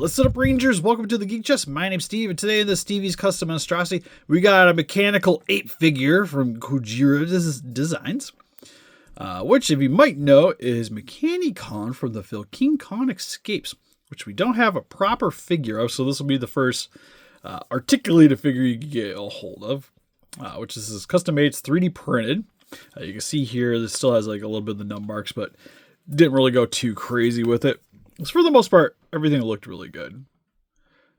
Listen up, Rangers. Welcome to the Geek Chest. My name's Steve, and today in the Stevie's Custom Monstrosity, we got a Mechanical Ape figure from Kujira Designs, which, if you might know, is Mechani Con from the film King Kong Escapes, which we don't have a proper figure of, so this will be the first articulated figure you can get a hold of, which is this custom made. It's 3D printed. You can see here, this still has like a little bit of the nub marks, but didn't really go too crazy with it. So for the most part, everything looked really good.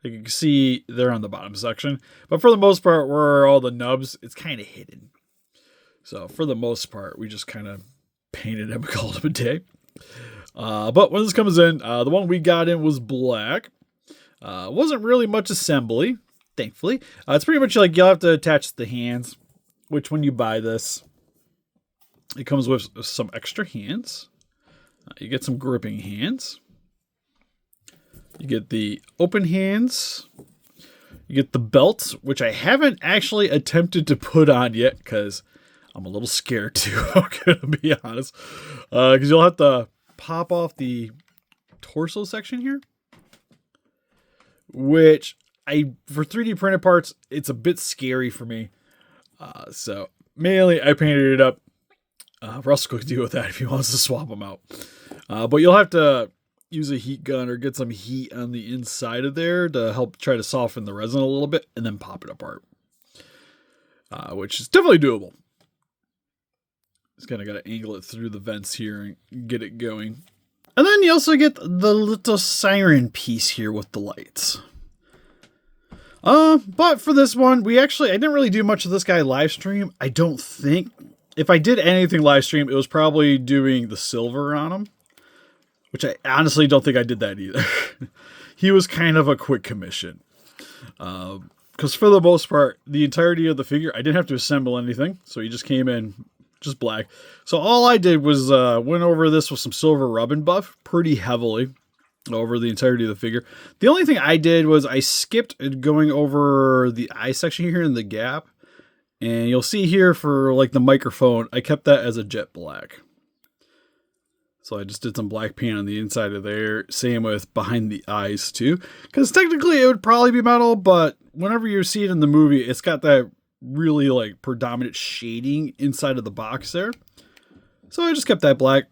Like you can see there on the bottom section. But for the most part, where all the nubs, it's kind of hidden. So for the most part, we just kind of painted him and called him a day. But when this comes in, the one we got in was black. Wasn't really much assembly, thankfully. It's pretty much like you'll have to attach the hands, which when you buy this, it comes with some extra hands. You get some gripping hands. You get the open hands. You get the belt, which I haven't actually attempted to put on yet because I'm a little scared to, I'm going to be honest. Because you'll have to pop off the torso section here. Which, for 3D printed parts, it's a bit scary for me. So, mainly I painted it up. Russell could deal with that if he wants to swap them out. But you'll have to use a heat gun or get some heat on the inside of there to help try to soften the resin a little bit and then pop it apart. Which is definitely doable. Just kind of got to angle it through the vents here and get it going. And then you also get the little siren piece here with the lights. But for this one, I didn't really do much of this guy live stream. I don't think. If I did anything live stream, it was probably doing the silver on him. Which I honestly don't think I did that either. He was kind of a quick commission. Because for the most part, the entirety of the figure, I didn't have to assemble anything. So he just came in just black. So all I did was went over this with some silver rub and buff pretty heavily over the entirety of the figure. The only thing I did was I skipped going over the eye section here in the gap. And you'll see here for like the microphone, I kept that as a jet black. So I just did some black paint on the inside of there. Same with behind the eyes too. Because technically it would probably be metal, but whenever you see it in the movie, it's got that really like predominant shading inside of the box there. So I just kept that black.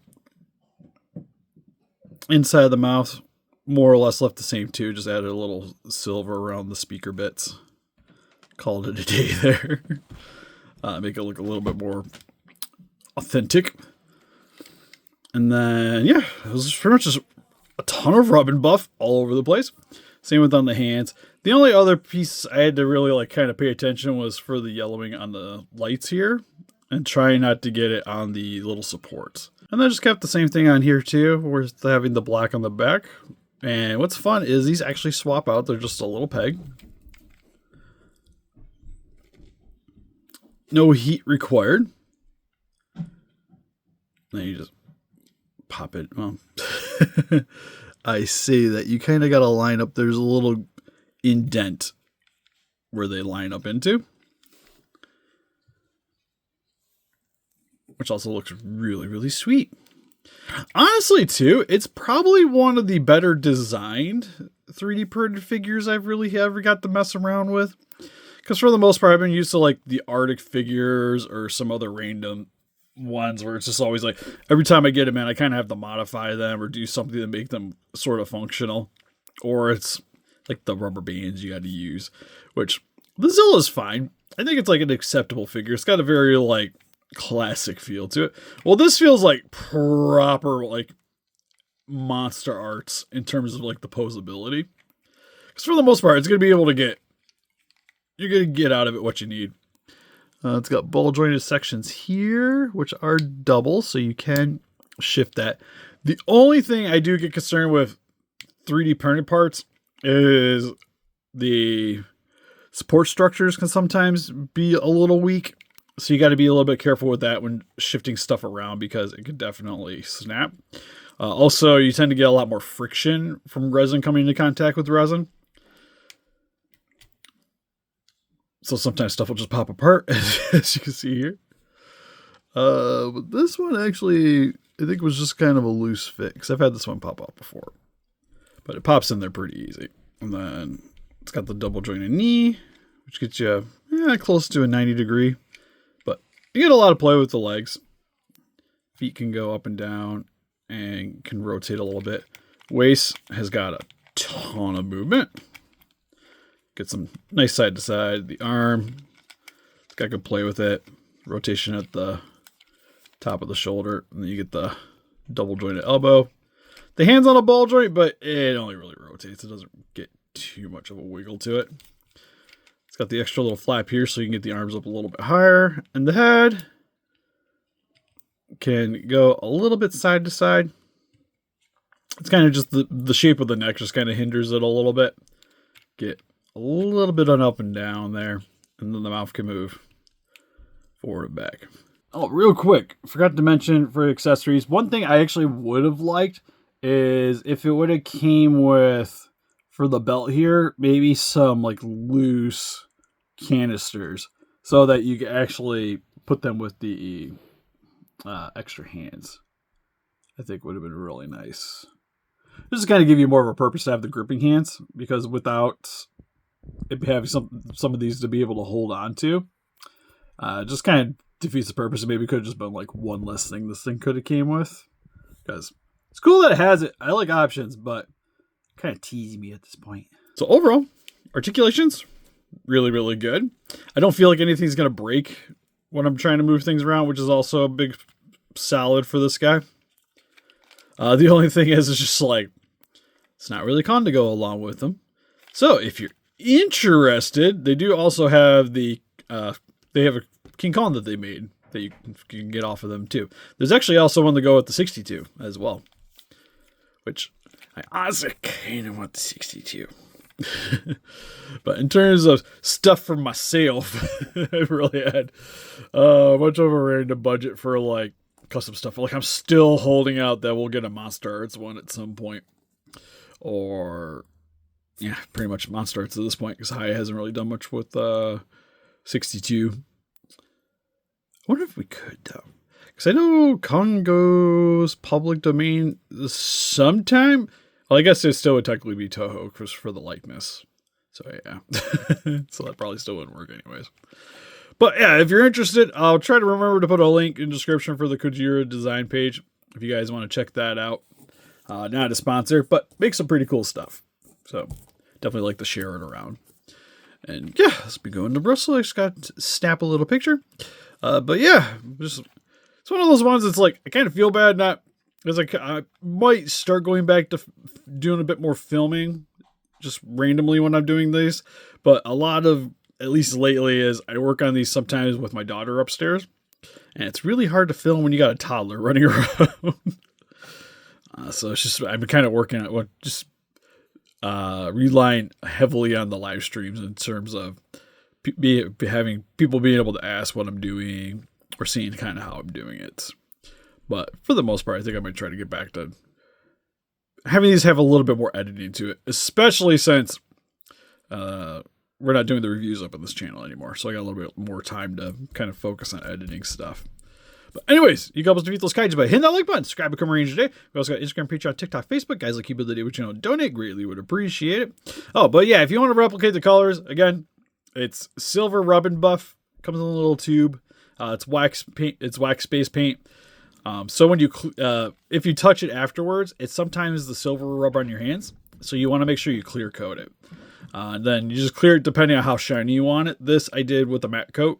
Inside of the mouth, more or less left the same too. Just added a little silver around the speaker bits. Called it a day there. Make it look a little bit more authentic. And then, yeah, it was pretty much just a ton of rub and buff all over the place. Same with on the hands. The only other piece I had to really like kind of pay attention was for the yellowing on the lights here. And try not to get it on the little supports. And I just kept the same thing on here too. We're having the black on the back. And what's fun is these actually swap out. They're just a little peg. No heat required. Then you just pop it. Well, I say that you kind of got to line up. There's a little indent where they line up into. Which also looks really, really sweet. Honestly, too, it's probably one of the better designed 3D printed figures I've really ever got to mess around with. Because for the most part, I've been used to like the Arctic figures or some other random ones where it's just always like, every time I get them in, I kind of have to modify them or do something to make them sort of functional. Or it's like the rubber bands you got to use, which the Zilla is fine. I think it's like an acceptable figure. It's got a very like classic feel to it. Well, this feels like proper like monster arts in terms of like the posability. Because for the most part, it's going to be able to get, you're going to get out of it what you need. It's got ball jointed sections here, which are double, so you can shift that. The only thing I do get concerned with 3D printed parts is the support structures can sometimes be a little weak. So you got to be a little bit careful with that when shifting stuff around because it could definitely snap. Also, you tend to get a lot more friction from resin coming into contact with resin. So sometimes stuff will just pop apart, as you can see here. But this one actually, I think was just kind of a loose fit, because I've had this one pop off before. But it pops in there pretty easy. And then it's got the double jointed knee, which gets you close to a 90 degree. But you get a lot of play with the legs. Feet can go up and down and can rotate a little bit. Waist has got a ton of movement. Get some nice side to side. The arm, it's got good play with it. Rotation at the top of the shoulder. And then you get the double jointed elbow. The hand's on a ball joint, but it only really rotates. It doesn't get too much of a wiggle to it. It's got the extra little flap here so you can get the arms up a little bit higher. And the head can go a little bit side to side. It's kind of just the shape of the neck just kind of hinders it a little bit. Get a little bit on up and down there. And then the mouth can move forward and back. Oh, real quick. Forgot to mention for accessories. One thing I actually would have liked is if it would have came with, for the belt here, maybe some like loose canisters. So that you could actually put them with the extra hands. I think would have been really nice. This is kind of give you more of a purpose to have the gripping hands, because without it having some of these to be able to hold on to, just kind of defeats the purpose. It maybe could have just been like one less thing this thing could have came with. Because it's cool that it has it. I like options, but kind of teasing me at this point. So overall, articulation's really, really good. I don't feel like anything's going to break when I'm trying to move things around, which is also a big salad for this guy. The only thing is, it's just like, it's not really con to go along with them. So if you're interested, they do also have they have a King Kong that they made that you can get off of them too. There's actually also one to go with the 62 as well, which I honestly kind of want the 62. But in terms of stuff for myself, I really had much of a random budget for like custom stuff. Like I'm still holding out that we'll get a Monster Arts one at some point, or yeah, pretty much Monster Arts at this point, because Haya hasn't really done much with 62. I wonder if we could though, because I know Congo's public domain sometime. Well, I guess it still would technically be Toho because for the likeness. So yeah, so that probably still wouldn't work anyways. But yeah, if you're interested, I'll try to remember to put a link in the description for the Kujira design page if you guys want to check that out. Not a sponsor, but make some pretty cool stuff. So definitely like to share it around. And yeah, let's be going to Brussels. I just got to snap a little picture. But yeah, just it's one of those ones that's like I kind of feel bad not, because I might start going back to doing a bit more filming just randomly when I'm doing these. But a lot of, at least lately, is I work on these sometimes with my daughter upstairs. And it's really hard to film when you got a toddler running around. So it's just, I've been kind of working on relying heavily on the live streams in terms of having people being able to ask what I'm doing or seeing kind of how I'm doing it. But for the most part, I think I might try to get back to having these have a little bit more editing to it, especially since we're not doing the reviews up on this channel anymore. So I got a little bit more time to kind of focus on editing stuff. But anyways, you can help us defeat those kaiju by hitting that like button, subscribe, become a ranger today. We also got Instagram, Patreon, TikTok, Facebook. Guys like keep it the day with channel. Donate, greatly would appreciate it. Oh, but yeah, if you want to replicate the colors, again, it's silver rub and buff. Comes in a little tube. It's wax paint. It's wax base paint. So when you if you touch it afterwards, it's sometimes the silver rub on your hands. So you want to make sure you clear coat it. Then you just clear it depending on how shiny you want it. This I did with a matte coat.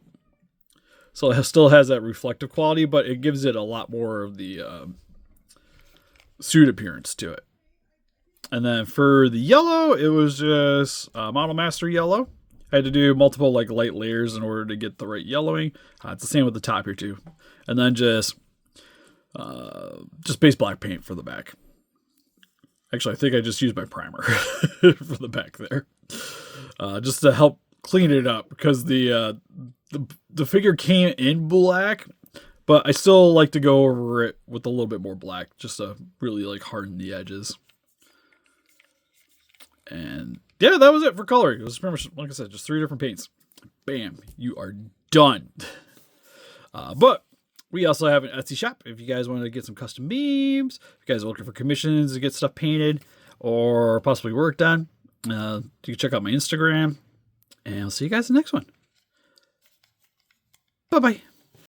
So it still has that reflective quality, but it gives it a lot more of the suit appearance to it. And then for the yellow, it was just Model Master yellow. I had to do multiple like light layers in order to get the right yellowing. It's the same with the top here too. And then just base black paint for the back. Actually, I think I just used my primer for the back there. Just to help clean it up, because the figure came in black, but I still like to go over it with a little bit more black just to really like harden the edges. And yeah, that was it for coloring. It was pretty much, like I said, just 3 different paints. Bam, you are done. But we also have an Etsy shop if you guys want to get some custom beams, if you guys are looking for commissions to get stuff painted, or possibly worked on, you can check out my Instagram. And I'll see you guys in the next one. Bye-bye.